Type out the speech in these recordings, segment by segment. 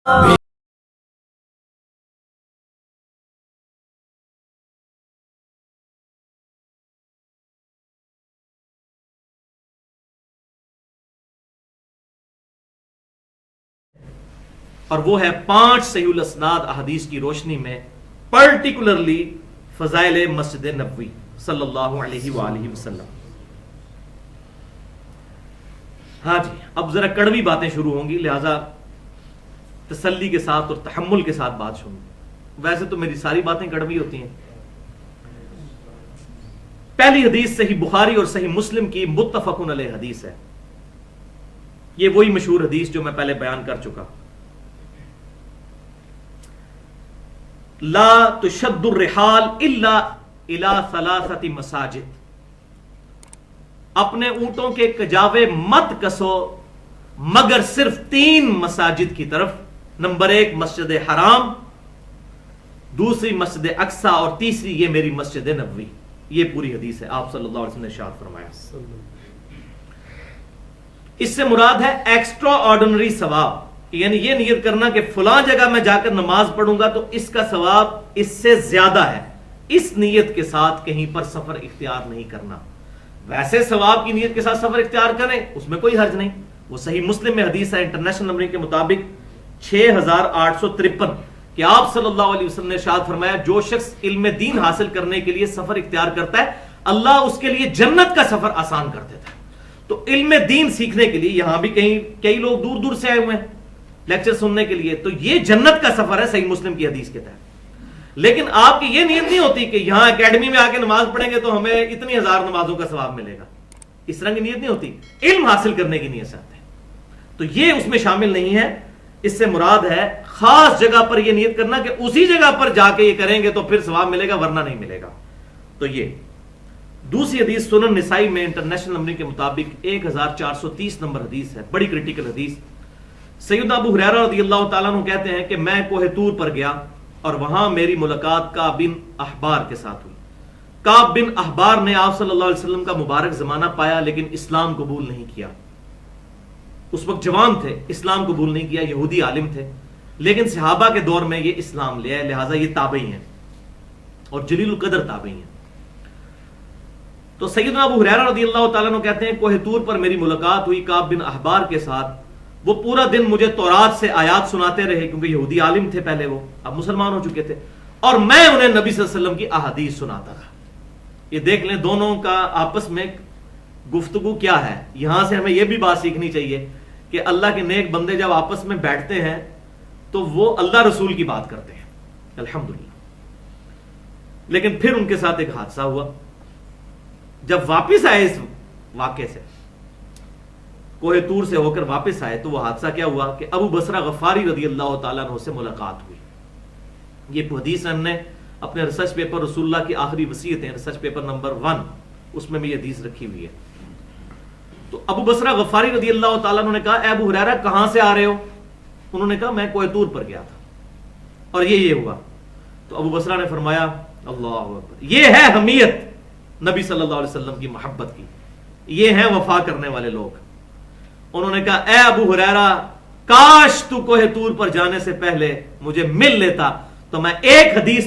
اور وہ ہے 5 صحیح الاسناد احادیث کی روشنی میں پرٹیکولرلی فضائل مسجد نبوی صلی اللہ علیہ وآلہ وسلم. ہاں جی، اب ذرا کڑوی باتیں شروع ہوں گی، لہذا تسلی کے ساتھ اور تحمل کے ساتھ بات سنوں. ویسے تو میری ساری باتیں کڑوی ہوتی ہیں. پہلی حدیث صحیح بخاری اور صحیح مسلم کی متفق علیہ حدیث ہے. یہ وہی مشہور حدیث جو میں پہلے بیان کر چکا. لا تشد الرحال الا الى 3 مساجد. اپنے اونٹوں کے کجاوے مت کسو مگر صرف 3 مساجد کی طرف. نمبر 1 مسجد حرام، دوسری مسجد اقصی، اور تیسری یہ میری مسجد نبوی. یہ پوری حدیث ہے، آپ صلی اللہ علیہ وسلم نے ارشاد فرمایا. اس سے مراد ہے ایکسٹرا آرڈنری ثواب، یعنی یہ نیت کرنا کہ فلاں جگہ میں جا کر نماز پڑھوں گا تو اس کا ثواب اس سے زیادہ ہے. اس نیت کے ساتھ کہیں پر سفر اختیار نہیں کرنا. ویسے ثواب کی نیت کے ساتھ سفر اختیار کریں، اس میں کوئی حرج نہیں. وہ صحیح مسلم میں حدیث ہے انٹرنیشنل نمبرنگ کے مطابق 6853 کہ آپ صلی اللہ علیہ وسلم نے ارشاد فرمایا جو شخص علم دین حاصل کرنے کے لیے سفر اختیار کرتا ہے اللہ اس کے لیے جنت کا سفر آسان کر دیتا ہے. تو علم دین سیکھنے کے لیے یہاں بھی کئی لوگ دور دور سے آئے ہوئے ہیں لیکچر سننے کے لیے، تو یہ جنت کا سفر ہے صحیح مسلم کی حدیث کے تحت. لیکن آپ کی یہ نیت نہیں ہوتی کہ یہاں اکیڈمی میں آ کے نماز پڑھیں گے تو ہمیں اتنی 1000 نمازوں کا ثواب ملے گا. اس طرح کی نیت نہیں ہوتی. علم حاصل کرنے کی نیت سے آتے ہیں تو یہ اس میں شامل نہیں ہے. اس سے مراد ہے خاص جگہ پر یہ نیت کرنا کہ اسی جگہ پر جا کے یہ کریں گے تو پھر ثواب ملے گا ورنہ نہیں ملے گا. تو یہ دوسری حدیث سنن نسائی میں انٹرنیشنل نمبرنگ کے مطابق 1430 نمبر حدیث ہے، بڑی کریٹیکل حدیث. سیدنا ابو ہریرہ رضی اللہ تعالیٰ عنہ کہتے ہیں کہ میں کوہ طور پر گیا اور وہاں میری ملاقات کعب بن احبار کے ساتھ ہوئی. کعب بن احبار نے آپ صلی اللہ علیہ وسلم کا مبارک زمانہ پایا لیکن اسلام قبول نہیں کیا. اس وقت جوان تھے، اسلام قبول نہیں کیا، یہودی عالم تھے، لیکن صحابہ کے دور میں یہ اسلام لے آئے، لہٰذا یہ تابعی ہیں اور جلیل القدر تابعی ہیں. تو سیدنا ابو ہریرہ رضی اللہ تعالیٰ عنہ کہتے ہیں کوہ طور پر میری ملاقات ہوئی کعب بن احبار کے ساتھ. وہ پورا دن مجھے تورات سے آیات سناتے رہے کیونکہ یہودی عالم تھے پہلے، وہ اب مسلمان ہو چکے تھے، اور میں انہیں نبی صلی اللہ علیہ وسلم کی احادیث سناتا رہا. یہ دیکھ لیں دونوں کا آپس میں گفتگو کیا ہے. یہاں سے ہمیں یہ بھی بات سیکھنی چاہیے کہ اللہ کے نیک بندے جب آپس میں بیٹھتے ہیں تو وہ اللہ رسول کی بات کرتے ہیں الحمدللہ. لیکن پھر ان کے ساتھ ایک حادثہ ہوا. جب واپس آئے اس واقعے سے، کوہ طور سے ہو کر واپس آئے، تو وہ حادثہ کیا ہوا کہ ابو بصرہ غفاری رضی اللہ تعالیٰ عنہ سے ملاقات ہوئی. یہ حدیث ہم نے اپنے ریسرچ پیپر رسول اللہ کی آخری وصیتیں ریسرچ پیپر نمبر 1 اس میں بھی یہ حدیث رکھی ہوئی ہے. تو ابو بصرہ غفاری رضی اللہ تعالیٰ عنہ نے کہا اے ابو ہریرہ کہاں سے آ رہے ہو؟ انہوں نے کہا میں کوہ طور پر گیا تھا اور یہ ہوا. تو ابو بصرہ نے فرمایا اللہ اکبر، یہ ہے حمیت نبی صلی اللہ علیہ وسلم کی محبت کی، یہ ہیں وفا کرنے والے لوگ. انہوں نے کہا اے ابو ہریرہ کاش تو کوہ طور پر جانے سے پہلے مجھے مل لیتا تو میں ایک حدیث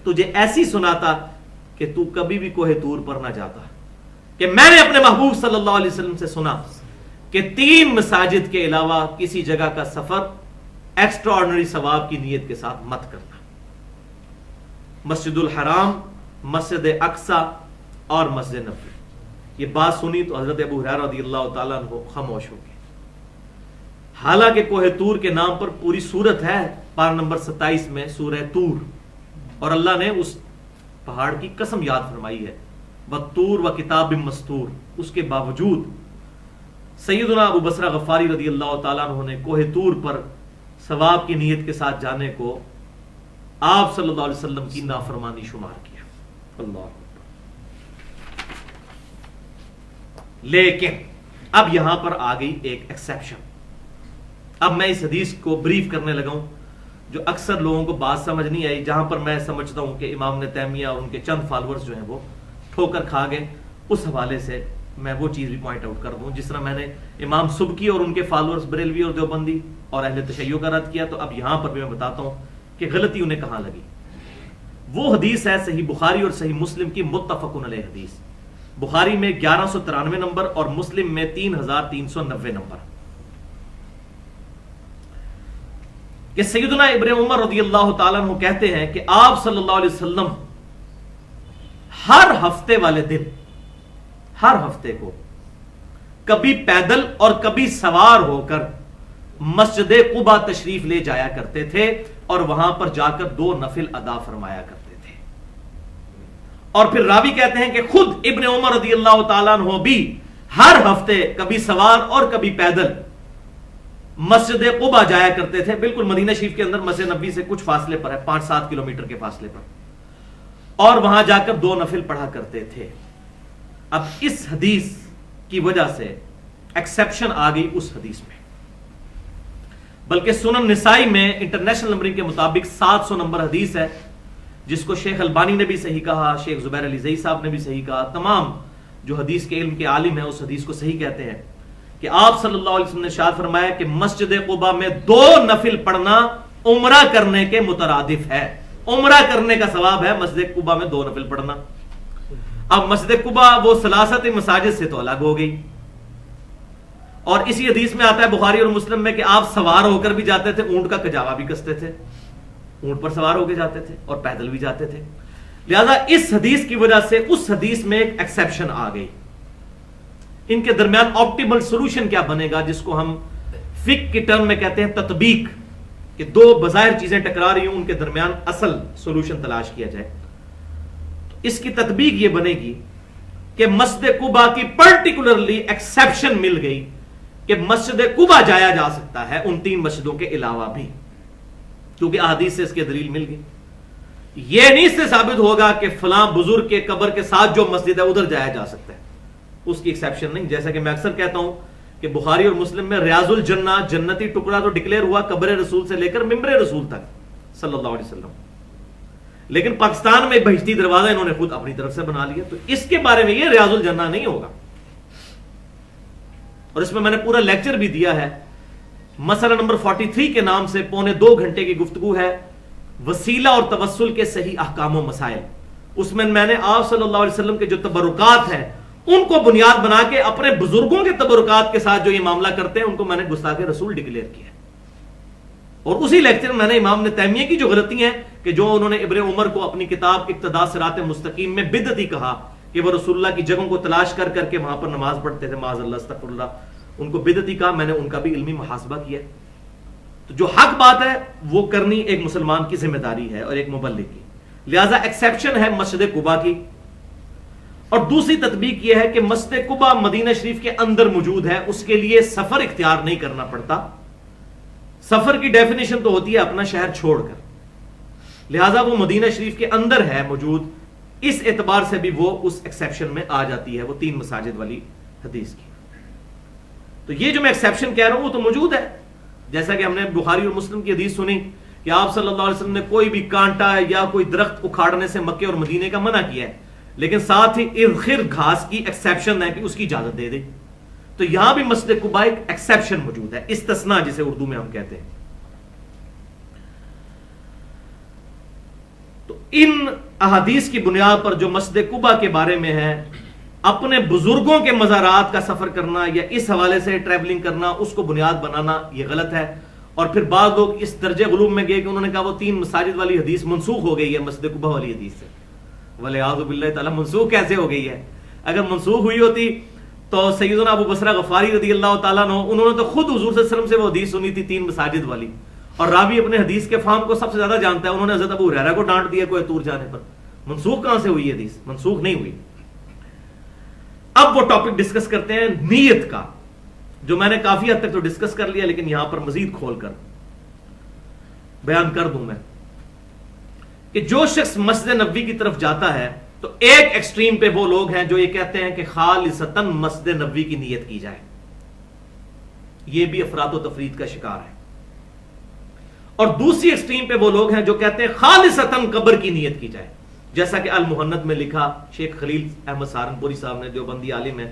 تجھے ایسی سناتا کہ تو کبھی بھی کوہ طور پر نہ جاتا. کہ میں نے اپنے محبوب صلی اللہ علیہ وسلم سے سنا کہ 3 مساجد کے علاوہ کسی جگہ کا سفر ایکسٹرا آرڈنری ثواب کی نیت کے ساتھ مت کرنا. مسجد الحرام، مسجد اقصی اور مسجد نبوی. یہ بات سنی تو حضرت ابو ہریرہ رضی اللہ تعالیٰ عنہ خاموش ہو گئے. حالانکہ کوہ طور کے نام پر پوری سورت ہے، پارہ نمبر 27 میں سورہ طور، اور اللہ نے اس پہاڑ کی قسم یاد فرمائی ہے وَالطُّورِ وَكِتَابٍ مَّسْطُورٍ. اس کے باوجود سیدنا ابو بصرہ غفاری رضی اللہ تعالیٰ عنہ نے کوہ طور پر ثواب کی نیت کے ساتھ جانے کو آپ صلی اللہ علیہ وسلم کی نافرمانی شمار کیا. اللہ. لیکن اب یہاں پر آ گئی ایک ایکسیپشن. اب میں اس حدیث کو بریف کرنے لگا ہوں جو اکثر لوگوں کو بات سمجھ نہیں آئی، جہاں پر میں سمجھتا ہوں کہ امام ابن تیمیہ اور ان کے چند فالورز جو ہیں وہ ٹھوکر کھا گئے. اس حوالے سے میں وہ چیز بھی پوائنٹ آؤٹ کر دوں. جس طرح میں نے امام سبکی اور ان کے فالوورز بریلوی اور دیوبندی اور اہل تشیع کا رد کیا, تو اب یہاں پر بھی میں بتاتا ہوں کہ غلطی انہیں کہاں لگی. وہ حدیث ہے صحیح بخاری اور صحیح مسلم کی متفق علیہ حدیث, بخاری میں 1193 نمبر اور مسلم میں 3390 نمبر, کہ سیدنا ابن عمر رضی اللہ تعالیٰ عنہ کہتے ہیں کہ آپ صلی اللہ علیہ وسلم ہر ہفتے والے دن, ہر ہفتے کو کبھی پیدل اور کبھی سوار ہو کر مسجد قباء تشریف لے جایا کرتے تھے اور وہاں پر جا کر 2 نفل ادا فرمایا کرتے تھے. اور پھر راوی کہتے ہیں کہ خود ابن عمر رضی اللہ تعالیٰ عنہ بھی ہر ہفتے کبھی سوار اور کبھی پیدل مسجد قباء جایا کرتے تھے, بالکل مدینہ شریف کے اندر مسجد نبی سے کچھ فاصلے پر ہے, 5-7 کلومیٹر کے فاصلے پر, اور وہاں جا کر 2 نفل پڑھا کرتے تھے. اب اس حدیث کی وجہ سے ایکسیپشن آ گئی اس حدیث میں, بلکہ سنن نسائی میں انٹرنیشنل نمبرنگ کے مطابق 700 نمبر حدیث ہے, جس کو شیخ البانی نے بھی صحیح کہا, شیخ زبیر علی زئی صاحب نے بھی صحیح کہا, تمام جو حدیث کے علم کے عالم ہیں اس حدیث کو صحیح کہتے ہیں کہ آپ صلی اللہ علیہ وسلم نے ارشاد فرمایا کہ مسجد قباء میں 2 نفل پڑھنا عمرہ کرنے کے مترادف ہے. عمرہ کرنے کا ثواب ہے مسجد قباء میں 2 نفل پڑھنا. اب مسجد قباء وہ ثلاثت مساجد سے تو الگ ہو گئی, اور اسی حدیث میں آتا ہے بخاری اور مسلم میں کہ آپ سوار ہو کر بھی جاتے تھے, اونٹ کا کجاوا بھی کستے تھے, اونٹ پر سوار ہو کے جاتے تھے اور پیدل بھی جاتے تھے. لہذا اس حدیث کی وجہ سے اس حدیث میں ایک ایکسیپشن آ گئی. ان کے درمیان آپٹیمل سولوشن کیا بنے گا, جس کو ہم فقہ کی ٹرم میں کہتے ہیں تطبیق, کہ 2 بظاہر چیزیں ٹکرا رہی ہوں, ان کے درمیان اصل سولوشن تلاش کیا جائے. اس کی تطبیق یہ بنے گی کہ مسجد قباء کی پرٹیکولرلی ایکسیپشن مل گئی کہ مسجد قباء جایا جا سکتا ہے ان 3 مسجدوں کے علاوہ بھی, کیونکہ احادیث سے اس کی دلیل مل گئی. یہ نہیں اس سے ثابت ہوگا کہ فلاں بزرگ کے قبر کے ساتھ جو مسجد ہے ادھر جایا جا سکتا ہے, اس کی ایکسیپشن نہیں. جیسا کہ میں اکثر کہتا ہوں کہ بخاری اور مسلم میں ریاض الجنہ جنتی ٹکڑا تو ڈکلیئر ہوا قبر رسول سے لے کر ممبر رسول تک صلی اللہ علیہ وسلم, لیکن پاکستان میں بہشتی دروازہ انہوں نے خود اپنی طرف سے بنا لیا, تو اس کے بارے میں یہ ریاض الجنہ نہیں ہوگا. اور اس میں میں نے پورا لیکچر بھی دیا ہے, مسئلہ نمبر 43 کے نام سے 2.25 گھنٹے کی گفتگو ہے, وسیلہ اور توسل کے صحیح احکام و مسائل. اس میں میں نے آپ صلی اللہ علیہ وسلم کے جو تبرکات ہیں ان کو بنیاد بنا کے اپنے بزرگوں کے تبرکات کے ساتھ جو یہ معاملہ کرتے ہیں ان کو میں نے گستاخ رسول ڈکلیئر کیا. اور اسی لیکچر میں نے امام ابن تیمیہ کی جو غلطی ہیں کہ جو انہوں نے ابن عمر کو اپنی کتاب اقتداء صراط مستقیم میں بدعتی کہا کہ وہ رسول اللہ کی جگہوں کو تلاش کر کر کے وہاں پر نماز پڑھتے تھے, معاذ اللہ استغفر اللہ, ان کو بدعتی کہا. میں نے ان کا بھی علمی محاسبہ کیا. تو جو حق بات ہے وہ کرنی ایک مسلمان کی ذمہ داری ہے اور ایک مبلغ کی. لہذا ایکسیپشن ہے مسجد قباء کی. اور دوسری تطبیق یہ ہے کہ مسجد قباء مدینہ شریف کے اندر موجود ہے, اس کے لیے سفر اختیار نہیں کرنا پڑتا. سفر کی ڈیفینیشن تو ہوتی ہے اپنا شہر چھوڑ کر, لہذا وہ مدینہ شریف کے اندر ہے موجود, اس اعتبار سے بھی وہ اس ایکسیپشن میں آ جاتی ہے, وہ 3 مساجد والی حدیث کی. تو یہ جو میں ایکسیپشن کہہ رہا ہوں وہ تو موجود ہے, جیسا کہ ہم نے بخاری اور مسلم کی حدیث سنی کہ آپ صلی اللہ علیہ وسلم نے کوئی بھی کانٹا یا کوئی درخت اکھاڑنے سے مکے اور مدینے کا منع کیا ہے, لیکن ساتھ ہی ارخر گھاس کی ایکسیپشن ہے کہ اس کی اجازت دے دے. تو یہاں بھی مسجد قباء ایک ایکسیپشن موجود ہے, استثناء جسے اردو میں ہم کہتے ہیں. تو ان احادیث کی بنیاد پر جو مسجد قباء کے بارے میں ہے, اپنے بزرگوں کے مزارات کا سفر کرنا یا اس حوالے سے ٹریولنگ کرنا, اس کو بنیاد بنانا یہ غلط ہے. اور پھر بعض لوگ اس درجے غلوم میں گئے کہ انہوں نے کہا وہ 3 مساجد والی حدیث منسوخ ہو گئی ہے مسجد قباء والی حدیث سے. وَلِعَاذُ بِاللَّهِ تعالیٰ منسوخ کیسے ہو گئی ہے؟ اگر منسوخ ہوئی ہوتی تو سیدنا ابو بصرہ غفاری رضی اللہ تعالیٰ عنہ انہوں نے تو خود حضور صلی اللہ علیہ وسلم سے وہ حدیث سنی تھی 3 مساجد والی, اور راوی اپنے حدیث کے فہم کو سب سے زیادہ جانتا ہے, انہوں نے حضرت ابو ہریرہ کو ڈانٹ دیا کوہ طور جانے پر. منسوخ کہاں سے ہوئی ہے حدیث؟ منسوخ نہیں ہوئی. اب وہ ٹاپک ڈسکس کرتے ہیں نیت کا, جو میں نے کافی حد تک تو ڈسکس کر لیا, لیکن یہاں پر مزید کھول کر بیان کر دوں میں کہ جو شخص مسجد نبوی کی طرف جاتا ہے تو ایک ایکسٹریم پہ وہ لوگ ہیں جو یہ کہتے ہیں کہ خالصتاً مسجد نبوی کی نیت کی جائے, یہ بھی افراد و تفرید کا شکار ہے. اور دوسری ایکسٹریم پہ وہ لوگ ہیں جو کہتے ہیں خالصتاً قبر کی نیت کی جائے, جیسا کہ المہند میں لکھا شیخ خلیل احمد سہارنپوری صاحب نے, دیوبندی عالم ہے,